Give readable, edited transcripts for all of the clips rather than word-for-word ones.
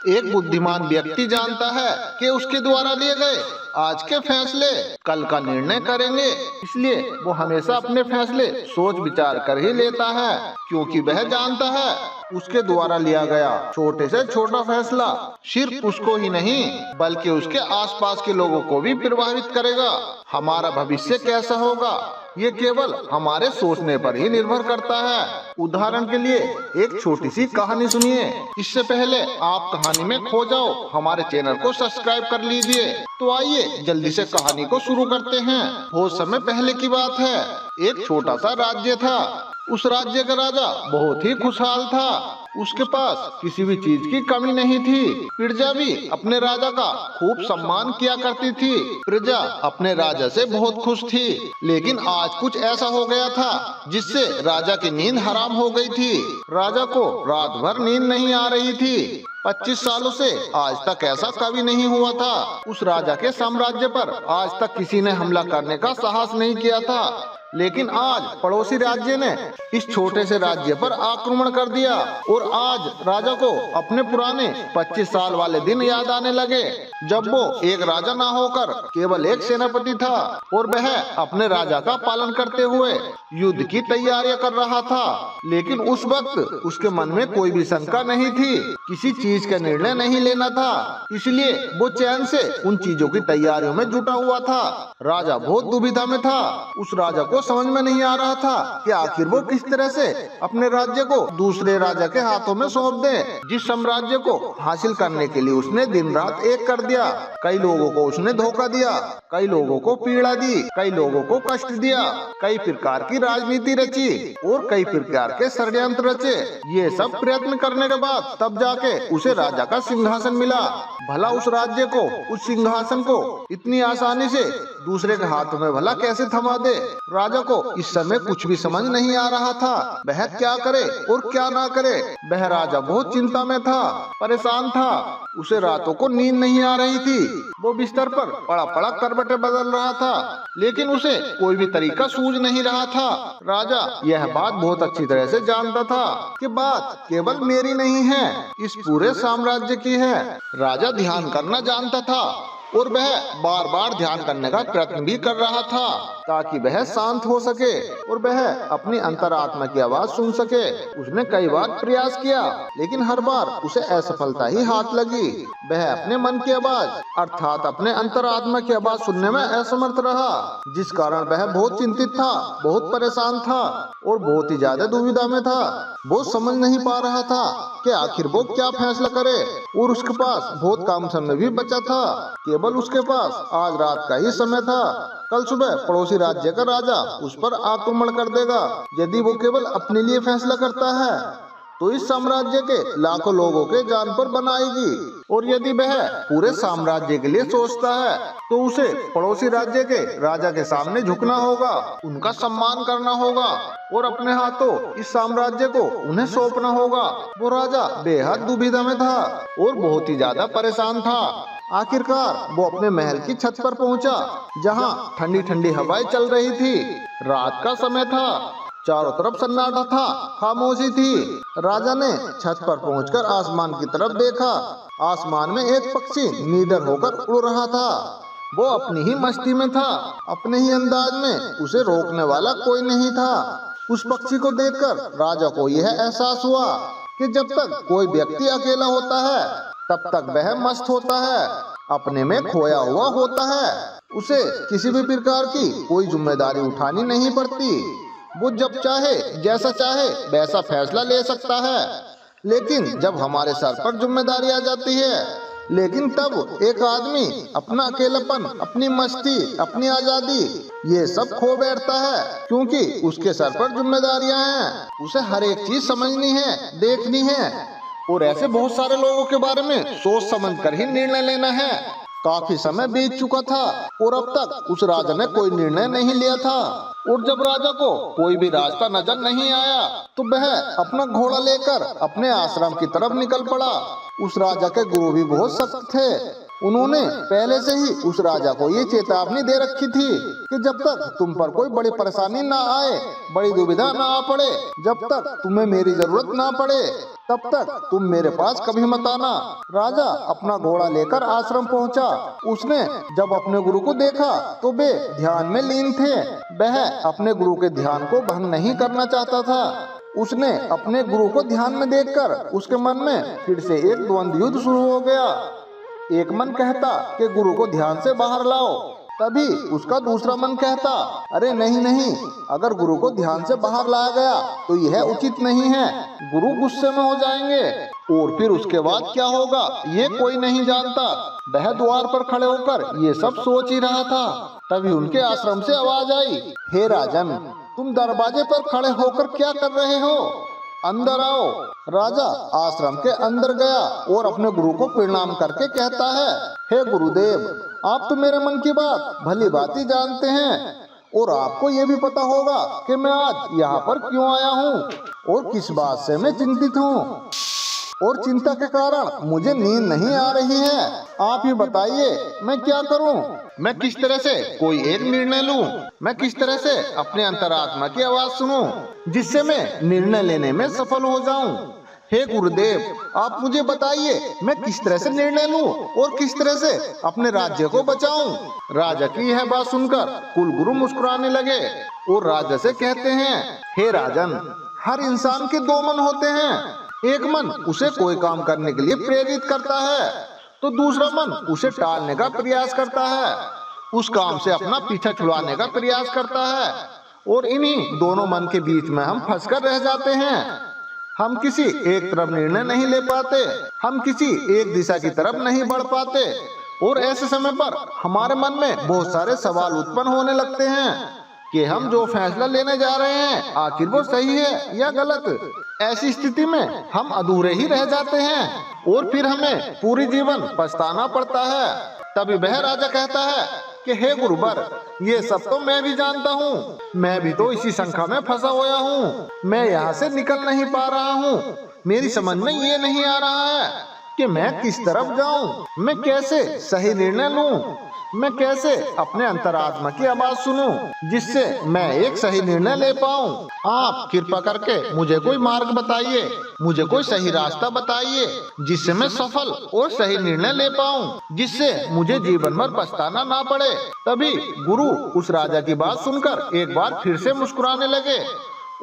एक बुद्धिमान व्यक्ति जानता है कि उसके द्वारा लिए गए आज के फैसले कल का निर्णय करेंगे, इसलिए वो हमेशा अपने फैसले सोच विचार कर ही लेता है, क्योंकि वह जानता है उसके द्वारा लिया गया छोटे से छोटा फैसला सिर्फ उसको ही नहीं बल्कि उसके आसपास के लोगों को भी प्रभावित करेगा। हमारा भविष्य कैसा होगा ये केवल हमारे सोचने पर ही निर्भर करता है। उदाहरण के लिए एक छोटी सी कहानी सुनिए। इससे पहले आप कहानी में खो जाओ, हमारे चैनल को सब्सक्राइब कर लीजिए। तो आइए जल्दी से कहानी को शुरू करते हैं। बहुत समय पहले की बात है, एक छोटा सा राज्य था। उस राज्य का राजा बहुत ही खुशहाल था। उसके पास किसी भी चीज की कमी नहीं थी। प्रजा भी अपने राजा का खूब सम्मान किया करती थी। प्रजा अपने राजा से बहुत खुश थी। लेकिन आज कुछ ऐसा हो गया था जिससे राजा की नींद हराम हो गई थी। राजा को रात भर नींद नहीं आ रही थी। 25 सालों से आज तक ऐसा कभी नहीं हुआ था। उस राजा के साम्राज्य पर आज तक किसी ने हमला करने का साहस नहीं किया था। लेकिन आज पड़ोसी राज्य ने इस छोटे से राज्य पर आक्रमण कर दिया और आज राजा को अपने पुराने 25 साल वाले दिन याद आने लगे, जब वो एक राजा ना होकर केवल एक सेनापति था और वह अपने राजा का पालन करते हुए युद्ध की तैयारियां कर रहा था। लेकिन उस वक्त उसके मन में कोई भी शंका नहीं थी, किसी चीज का निर्णय नहीं लेना था, इसलिए वो चैन से उन चीजों की तैयारियों में जुटा हुआ था। राजा बहुत दुविधा में था। उस राजा को समझ में नहीं आ रहा था कि आखिर वो किस तरह से अपने राज्य को दूसरे राजा के हाथों में सौंप दे, जिस साम्राज्य को हासिल करने के लिए उसने दिन रात एक कर दिया। कई लोगों को उसने धोखा दिया, कई लोगों को पीड़ा दी, कई लोगों को कष्ट दिया, कई प्रकार की राजनीति रची और कई प्रकार के षड्यंत्र रचे। ये सब प्रयत्न करने के बाद तब जाके उसे राजा का सिंहासन मिला। भला उस राज्य को, उस सिंहासन को इतनी आसानी से दूसरे के हाथों में भला कैसे थमा दे? राजा को इस समय कुछ भी समझ नहीं आ रहा था, वह क्या करे और क्या ना करे। वह राजा बहुत चिंता में था, परेशान था। उसे रातों को नींद नहीं आ रही थी। वो बिस्तर पर पड़ा पड़ा करवटें बदल रहा था, लेकिन उसे कोई भी तरीका सूझ नहीं रहा था। राजा यह बात बहुत अच्छी तरह से जानता था कि बात केवल मेरी नहीं है, इस पूरे साम्राज्य की है। राजा ध्यान करना जानता था और वह बार बार ध्यान करने का प्रयत्न भी कर रहा था ताकि वह शांत हो सके और वह अपनी अंतरात्मा की आवाज सुन सके। उसने कई बार प्रयास किया, लेकिन हर बार उसे असफलता ही हाथ लगी। वह अपने मन की आवाज अर्थात अपने अंतरात्मा की आवाज सुनने में असमर्थ रहा, जिस कारण वह बहुत चिंतित था, बहुत परेशान था और बहुत ही ज्यादा दुविधा में था। वो समझ नहीं पा रहा था कि आखिर वो क्या फैसला करे और उसके पास बहुत कम समय भी बचा था। केवल उसके पास आज रात का ही समय था। कल सुबह पड़ोसी राज्य का राजा उस पर आक्रमण कर देगा। यदि वो केवल अपने लिए फैसला करता है तो इस साम्राज्य के लाखों लोगों के जान पर बनाएगी, और यदि वह पूरे साम्राज्य के लिए सोचता है तो उसे पड़ोसी राज्य के राजा के सामने झुकना होगा, उनका सम्मान करना होगा और अपने हाथों इस साम्राज्य को उन्हें सौंपना होगा। वो राजा बेहद दुविधा में था और बहुत ही ज्यादा परेशान था। आखिरकार वो अपने महल की छत पर पहुंचा, जहां ठंडी ठंडी हवाएं चल रही थी। रात का समय था, चारों तरफ सन्नाटा था, खामोशी थी। राजा ने छत पर पहुंचकर आसमान की तरफ देखा। आसमान में एक पक्षी निडर होकर उड़ रहा था। वो अपनी ही मस्ती में था, अपने ही अंदाज में, उसे रोकने वाला कोई नहीं था। उस पक्षी को देखकर राजा को यह एहसास हुआ कि जब तक कोई व्यक्ति अकेला होता है तब तक वह मस्त होता है, अपने में खोया हुआ होता है। उसे किसी भी प्रकार की कोई जिम्मेदारी उठानी नहीं पड़ती। वो जब चाहे, जैसा चाहे वैसा फैसला ले सकता है। लेकिन जब हमारे सर पर जिम्मेदारी आ जाती है, लेकिन तब एक आदमी अपना अकेलापन, अपनी मस्ती, अपनी आजादी ये सब खो बैठता है, क्योंकि उसके सर पर जिम्मेदारियां हैं। उसे हर एक चीज समझनी है, देखनी है और ऐसे बहुत सारे लोगों के बारे में सोच समझ कर ही निर्णय लेना है। काफी समय बीत चुका था और अब तक उस राजा ने कोई निर्णय नहीं लिया था। और जब राजा को कोई भी रास्ता नजर नहीं आया तो वह अपना घोड़ा लेकर अपने आश्रम की तरफ निकल पड़ा। उस राजा के गुरु भी बहुत सख्त थे। उन्होंने पहले से ही उस राजा को ये चेतावनी दे रखी थी कि जब तक तुम पर कोई बड़ी परेशानी ना आए, बड़ी दुविधा ना आ पड़े, जब तक तुम्हें मेरी जरूरत ना पड़े, तब तक तुम मेरे पास कभी मत आना। राजा अपना घोड़ा लेकर आश्रम पहुंचा। उसने जब अपने गुरु को देखा तो वे ध्यान में लीन थे। वह अपने गुरु के ध्यान को भंग नहीं करना चाहता था। उसने अपने गुरु को ध्यान में देखकर उसके मन में फिर से एक द्वंद्व युद्ध शुरू हो गया। एक मन कहता कि गुरु को ध्यान से बाहर लाओ, तभी उसका दूसरा मन कहता, अरे नहीं नहीं, अगर गुरु को ध्यान से बाहर लाया गया तो यह उचित नहीं है, गुरु गुस्से में हो जाएंगे और फिर उसके बाद क्या होगा ये कोई नहीं जानता। वह द्वार पर खड़े होकर ये सब सोच ही रहा था। तभी उनके आश्रम से आवाज आई, हे राजन, तुम दरवाजे पर खड़े होकर क्या कर रहे हो? अंदर आओ। राजा आश्रम के अंदर गया और अपने गुरु को प्रणाम करके कहता है, हे गुरुदेव, आप तो मेरे मन की बात भली भांति जानते हैं और आपको ये भी पता होगा कि मैं आज यहाँ पर क्यों आया हूँ और किस बात से मैं चिंतित हूँ और चिंता के कारण मुझे नींद नहीं आ रही है। आप ही बताइए मैं क्या करूं? मैं किस तरह से कोई एक निर्णय लूं? मैं किस तरह से अपने अंतरात्मा की आवाज सुनूं जिससे मैं निर्णय लेने में सफल हो जाऊं? हे गुरुदेव, आप मुझे बताइए मैं किस तरह से निर्णय लूं और किस तरह से अपने राज्य को बचाऊं? राजा की यह बात सुनकर कुलगुरु मुस्कुराने लगे और राजा से कहते हैं, हे राजन, हर इंसान के दो मन होते हैं। एक मन उसे कोई काम करने के लिए प्रेरित करता है तो दूसरा मन उसे टालने का प्रयास करता है, उस काम से अपना पीछा छुड़ाने का प्रयास करता है और इन्हीं दोनों मन के बीच में हम फंसकर रह जाते हैं। हम किसी एक तरफ निर्णय नहीं ले पाते, हम किसी एक दिशा की तरफ नहीं बढ़ पाते और ऐसे समय पर हमारे मन में बहुत सारे सवाल उत्पन्न होने लगते हैं कि हम जो फैसला लेने जा रहे हैं आखिर वो सही है या गलत। ऐसी स्थिति में हम अधूरे ही रह जाते हैं और फिर हमें पूरी जीवन पछताना पड़ता है। तभी वह राजा कहता है कि हे गुरुवर, ये सब तो मैं भी जानता हूँ, मैं भी तो इसी शंका में फंसा हुआ हूँ, मैं यहाँ से निकल नहीं पा रहा हूँ। मेरी समझ में ये नहीं आ रहा है कि मैं किस तरफ जाऊँ, मैं कैसे सही निर्णय लूँ, मैं कैसे अपने अंतरात्मा की आवाज सुनूं जिससे मैं एक सही निर्णय ले पाऊं। आप कृपा करके मुझे कोई मार्ग बताइए, मुझे कोई सही रास्ता बताइए जिससे मैं सफल और सही निर्णय ले पाऊं, जिससे मुझे जीवन भर पछताना ना पड़े। तभी गुरु उस राजा की बात सुनकर एक बार फिर से मुस्कुराने लगे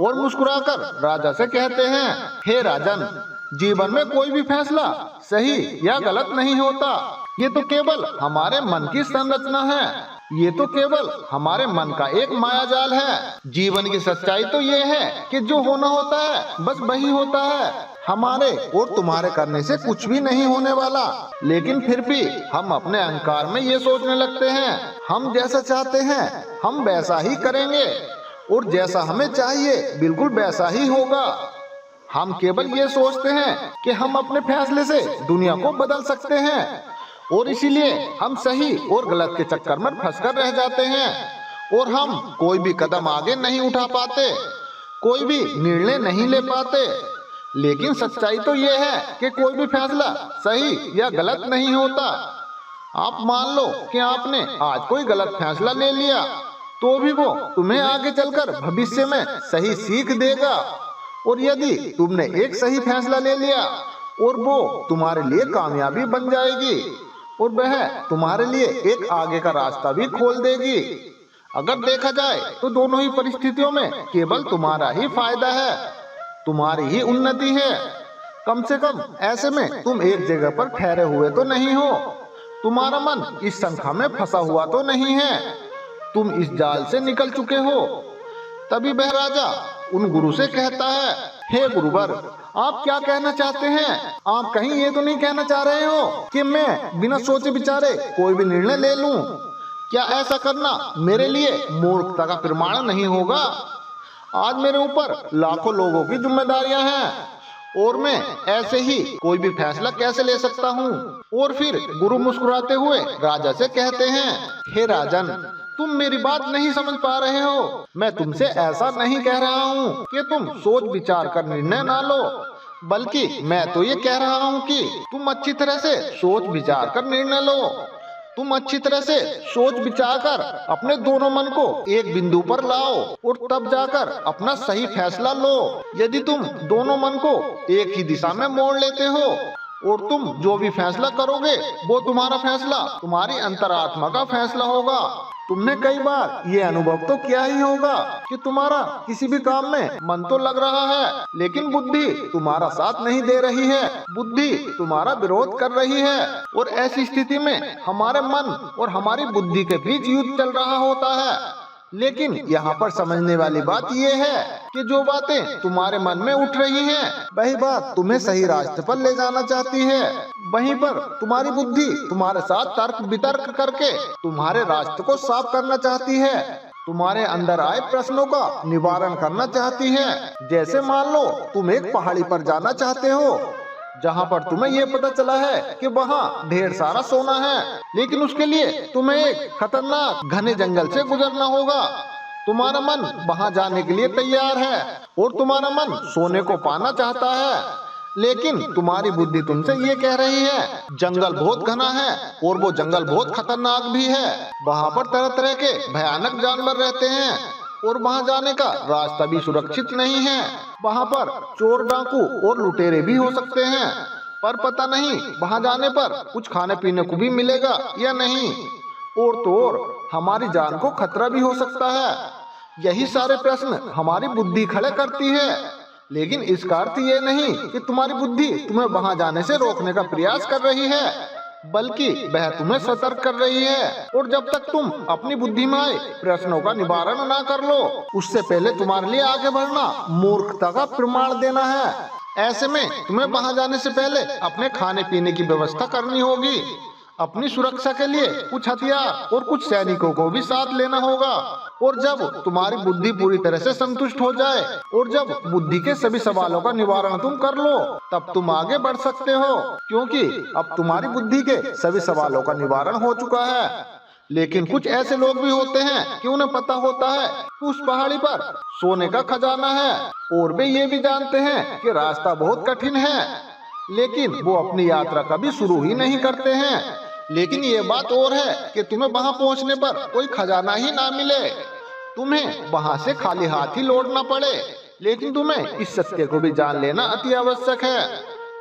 और मुस्कुराकर राजा से कहते हैं, हे राजन, जीवन में कोई भी फैसला सही या गलत नहीं होता, ये तो केवल हमारे मन की संरचना है, ये तो केवल हमारे मन का एक मायाजाल है। जीवन की सच्चाई तो ये है कि जो होना होता है बस वही होता है, हमारे और तुम्हारे करने से कुछ भी नहीं होने वाला। लेकिन फिर भी हम अपने अहंकार में ये सोचने लगते हैं, हम जैसा चाहते हैं हम वैसा ही करेंगे और जैसा हमें चाहिए बिल्कुल वैसा ही होगा। हम केवल ये सोचते हैं कि हम अपने फैसले से दुनिया को बदल सकते हैं और इसीलिए हम सही और गलत के चक्कर में फंसकर रह जाते हैं और हम कोई भी कदम आगे नहीं उठा पाते, कोई भी निर्णय नहीं ले पाते। लेकिन सच्चाई तो ये है कि कोई भी फैसला सही या गलत नहीं होता। आप मान लो कि आपने आज कोई गलत फैसला ले लिया तो भी वो तुम्हें आगे चलकर भविष्य में सही सीख देगा, और यदि तुमने एक सही फैसला ले लिया और वो तुम्हारे लिए कामयाबी बन जाएगी और वह तुम्हारे लिए एक आगे का रास्ता भी खोल देगी। अगर देखा जाए तो दोनों ही परिस्थितियों में केवल तुम्हारा ही फायदा है, तुम्हारी ही उन्नति है। कम से कम ऐसे में तुम एक जगह पर ठहरे हुए तो नहीं हो, तुम्हारा मन इस शंका में फंसा हुआ तो नहीं है, तुम इस जाल से निकल चुके हो। तभी वह राजा उन गुरु से कहता है, हे गुरुवर, आप क्या कहना चाहते हैं? आप कहीं ये तो नहीं कहना चाह रहे हो कि मैं बिना सोचे विचारे कोई भी निर्णय ले लूं? क्या ऐसा करना मेरे लिए मूर्खता का प्रमाण नहीं होगा? आज मेरे ऊपर लाखों लोगों की जिम्मेदारियां हैं और मैं ऐसे ही कोई भी फैसला कैसे ले सकता हूँ? और फिर गुरु मुस्कुराते हुए राजा से कहते हैं, हे राजन, तुम मेरी बात नहीं समझ पा रहे हो। मैं तुमसे ऐसा नहीं कह रहा हूँ कि तुम सोच विचार कर निर्णय ना लो, बल्कि मैं तो ये कह रहा हूँ कि तुम अच्छी तरह से सोच विचार कर निर्णय लो। तुम अच्छी तरह से सोच विचार कर अपने दोनों मन को एक बिंदु पर लाओ और तब जाकर अपना सही फैसला लो। यदि तुम दोनों मन को एक ही दिशा में मोड़ लेते हो और तुम जो भी फैसला करोगे वो तुम्हारा फैसला तुम्हारी अंतरात्मा का फैसला होगा। तुमने कई बार ये अनुभव तो किया ही होगा कि तुम्हारा किसी भी काम में मन तो लग रहा है, लेकिन बुद्धि तुम्हारा साथ नहीं दे रही है, बुद्धि तुम्हारा विरोध कर रही है। और ऐसी स्थिति में हमारे मन और हमारी बुद्धि के बीच युद्ध चल रहा होता है। लेकिन यहाँ पर समझने वाली बात यह है कि जो बातें तुम्हारे मन में उठ रही हैं, वही बात तुम्हें सही रास्ते पर ले जाना चाहती है। वहीं पर तुम्हारी बुद्धि तुम्हारे साथ तर्क वितर्क करके तुम्हारे रास्ते को साफ करना चाहती है, तुम्हारे अंदर आए प्रश्नों का निवारण करना चाहती है। जैसे मान लो तुम एक पहाड़ी पर जाना चाहते हो जहाँ पर तुम्हें ये पता चला है कि वहाँ ढेर सारा सोना है, लेकिन उसके लिए तुम्हें एक खतरनाक घने जंगल से गुजरना होगा। तुम्हारा मन वहाँ जाने के लिए तैयार है और तुम्हारा मन सोने को पाना चाहता है, लेकिन तुम्हारी बुद्धि तुमसे ये कह रही है जंगल बहुत घना है और वो जंगल बहुत खतरनाक भी है, वहाँ पर तरह तरह के भयानक जानवर रहते हैं और वहाँ जाने का रास्ता भी सुरक्षित नहीं है। वहाँ पर चोर डाकू और लुटेरे भी हो सकते हैं, पर पता नहीं वहाँ जाने पर कुछ खाने पीने को भी मिलेगा या नहीं, और तो और हमारी जान को खतरा भी हो सकता है। यही सारे प्रश्न हमारी बुद्धि खड़े करती है, लेकिन इसका अर्थ ये नहीं कि तुम्हारी बुद्धि तुम्हें वहाँ जाने से रोकने का प्रयास कर रही है, बल्कि वह तुम्हें सतर्क कर रही है। और जब तक तुम अपनी बुद्धि में आए प्रश्नों का निवारण ना कर लो, उससे पहले तुम्हारे लिए आगे बढ़ना मूर्खता का प्रमाण देना है। ऐसे में तुम्हें वहां जाने से पहले अपने खाने पीने की व्यवस्था करनी होगी। अपनी सुरक्षा के लिए कुछ हथियार और कुछ सैनिकों को भी साथ लेना होगा। और जब तुम्हारी बुद्धि पूरी तरह से संतुष्ट हो जाए और जब बुद्धि के सभी सवालों का निवारण तुम कर लो, तब तुम आगे बढ़ सकते हो, क्योंकि अब तुम्हारी बुद्धि के सभी सवालों का निवारण हो चुका है। लेकिन कुछ ऐसे लोग भी होते हैं कि उन्हें पता होता है कि उस पहाड़ी पर सोने का खजाना है, और वे ये भी जानते हैं कि रास्ता बहुत कठिन है, लेकिन वो अपनी यात्रा कभी शुरू ही नहीं करते हैं। लेकिन ये बात और है कि तुम्हें वहां पहुंचने पर कोई खजाना ही ना मिले, तुम्हें वहां से खाली हाथ ही लौटना पड़े, लेकिन तुम्हें इस सत्य को भी जान लेना अति आवश्यक है।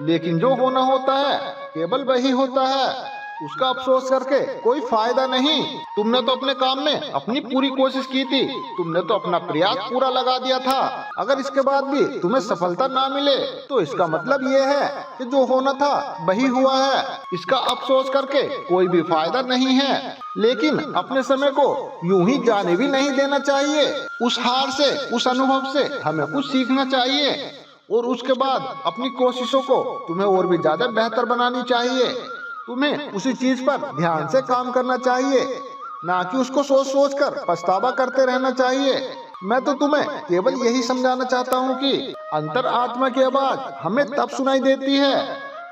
लेकिन जो होना होता है केवल वही होता है, उसका अफसोस करके कोई फायदा नहीं। तुमने तो अपने काम में अपनी पूरी कोशिश की थी, तुमने तो अपना प्रयास पूरा लगा दिया था। अगर इसके बाद भी तुम्हें सफलता ना मिले तो इसका मतलब ये है कि जो होना था वही हुआ है, इसका अफसोस करके कोई भी फायदा नहीं है। लेकिन अपने समय को यूं ही जाने भी नहीं देना चाहिए। उस हार से, उस अनुभव से हमें कुछ सीखना चाहिए और उसके बाद अपनी कोशिशों को तुम्हें और भी ज्यादा बेहतर बनानी चाहिए। तुम्हें उसी चीज पर ध्यान से काम करना चाहिए, ना कि उसको सोच सोच कर पछतावा करते रहना चाहिए। मैं तो तुम्हें केवल यही समझाना चाहता हूँ कि अंतर आत्मा की आवाज हमें तब सुनाई देती है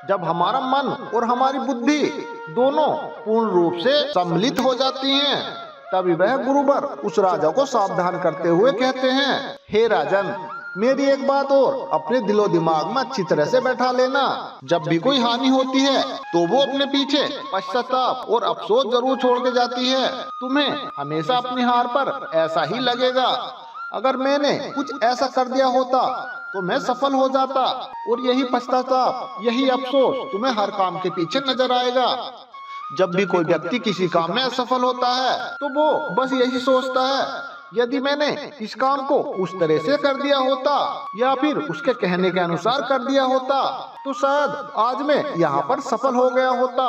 जब हमारा मन और हमारी बुद्धि दोनों पूर्ण रूप से सम्मिलित हो जाती हैं। तभी वह गुरुवर उस राजा को सावधान करते हुए कहते हैं, हे राजन, मेरी एक बात और अपने दिलो दिमाग में अच्छी तरह से बैठा लेना। जब भी कोई हानि होती है तो वो अपने पीछे पश्चाताप और अफसोस जरूर छोड़ के जाती है। तुम्हें हमेशा अपनी हार पर ऐसा ही लगेगा। अगर मैंने कुछ ऐसा कर दिया होता तो मैं सफल हो जाता, और यही पश्चाताप, यही अफसोस तुम्हें हर काम के पीछे नजर आएगा। जब भी कोई व्यक्ति किसी काम में असफल होता है तो वो बस यही सोचता है, यदि मैंने इस काम को उस तरह से कर दिया होता या फिर उसके कहने के अनुसार कर दिया होता तो शायद आज मैं यहाँ पर सफल हो गया होता।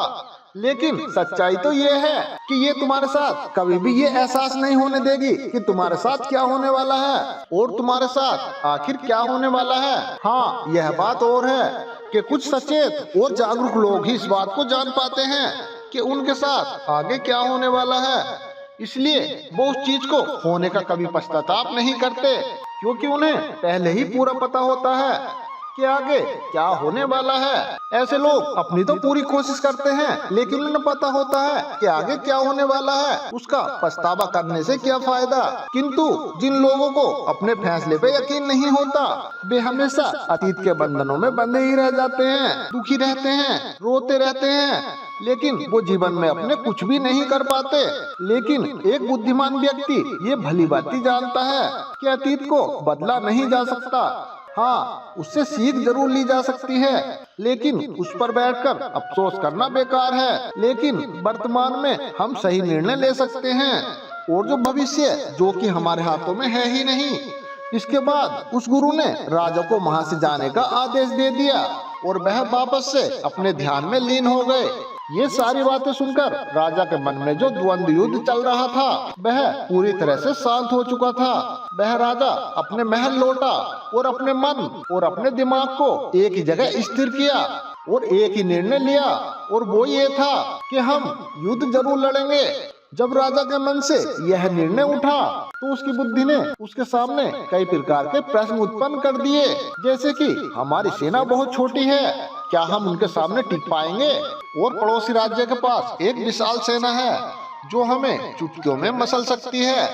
लेकिन सच्चाई तो ये है कि ये तुम्हारे साथ कभी भी ये एहसास नहीं होने देगी कि तुम्हारे साथ क्या होने वाला है और तुम्हारे साथ आखिर क्या होने वाला है। हाँ, यह बात और है कि कुछ सचेत और जागरूक लोग ही इस बात को जान पाते हैं कि उनके साथ आगे क्या होने वाला है, इसलिए वो उस चीज को होने का कभी पश्चाताप नहीं करते, क्योंकि उन्हें पहले ही पूरा पता होता है कि आगे क्या होने वाला है। ऐसे लोग अपनी तो पूरी कोशिश करते हैं, लेकिन उन्हें पता होता है कि आगे क्या होने वाला है, उसका पछतावा करने से क्या फायदा। किंतु जिन लोगों को अपने फैसले पे यकीन नहीं होता, वे हमेशा अतीत के बंधनों में बंधे ही रह जाते हैं, दुखी रहते हैं, रोते रहते हैं, लेकिन वो जीवन में अपने कुछ भी नहीं कर पाते। लेकिन एक बुद्धिमान व्यक्ति ये भली भांति जानता है कि अतीत को बदला नहीं जा सकता। हाँ, उससे सीख जरूर ली जा सकती है, लेकिन उस पर बैठकर अफसोस करना बेकार है। लेकिन वर्तमान में हम सही निर्णय ले सकते हैं, और जो भविष्य जो कि हमारे हाथों में है ही नहीं। इसके बाद उस गुरु ने राजा को वहां से जाने का आदेश दे दिया और वह वापस से अपने ध्यान में लीन हो गए। ये सारी बातें सुनकर राजा के मन में जो द्वंद्व युद्ध चल रहा था वह पूरी तरह से शांत हो चुका था। वह राजा अपने महल लौटा और अपने मन और अपने दिमाग को एक ही जगह स्थिर किया और एक ही निर्णय लिया, और वो ये था कि हम युद्ध जरूर लड़ेंगे। जब राजा के मन से यह निर्णय उठा तो उसकी बुद्धि ने उसके सामने कई प्रकार के प्रश्न उत्पन्न कर दिए, जैसे कि हमारी सेना बहुत छोटी है, क्या हम उनके सामने टिक पाएंगे? और पड़ोसी राज्य के पास एक विशाल सेना है जो हमें चुटकियों में मसल सकती है।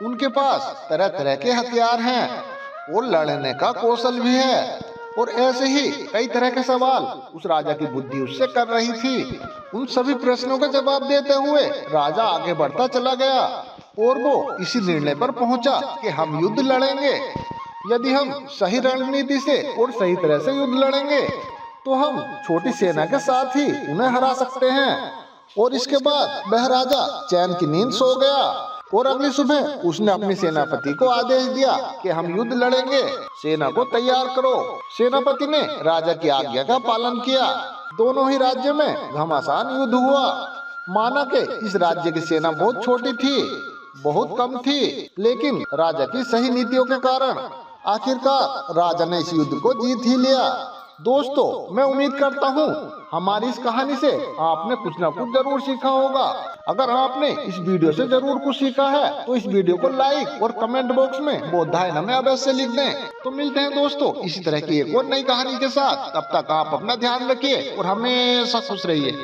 उनके पास तरह तरह के हथियार हैं और लड़ने का कौशल भी है। और ऐसे ही कई तरह के सवाल उस राजा की बुद्धि उससे कर रही थी। उन सभी प्रश्नों का जवाब देते हुए राजा आगे बढ़ता चला गया और वो इसी निर्णय पर पहुंचा कि हम युद्ध लड़ेंगे। यदि हम सही रणनीति से और सही तरह से युद्ध लड़ेंगे तो हम छोटी सेना के साथ ही उन्हें हरा सकते हैं। और इसके बाद वह राजा चैन की नींद सो गया और अगली सुबह उसने अपने सेनापति को आदेश दिया कि हम युद्ध लड़ेंगे, सेना को तैयार करो। सेनापति ने राजा की आज्ञा का पालन किया। दोनों ही राज्य में घमासान युद्ध हुआ। माना कि इस राज्य की सेना बहुत छोटी थी, बहुत कम थी, लेकिन राजा की सही नीतियों के कारण आखिरकार राजा ने इस युद्ध को जीत ही लिया। दोस्तों, मैं उम्मीद करता हूँ हमारी इस कहानी से आपने कुछ ना कुछ जरूर सीखा होगा। अगर आपने इस वीडियो से जरूर कुछ सीखा है तो इस वीडियो को लाइक और कमेंट बॉक्स में बोधाय नमः अवश्य लिख दें। तो मिलते हैं दोस्तों इसी तरह की एक और नई कहानी के साथ। तब तक आप अपना ध्यान रखिए और हमेशा खुश रहिए।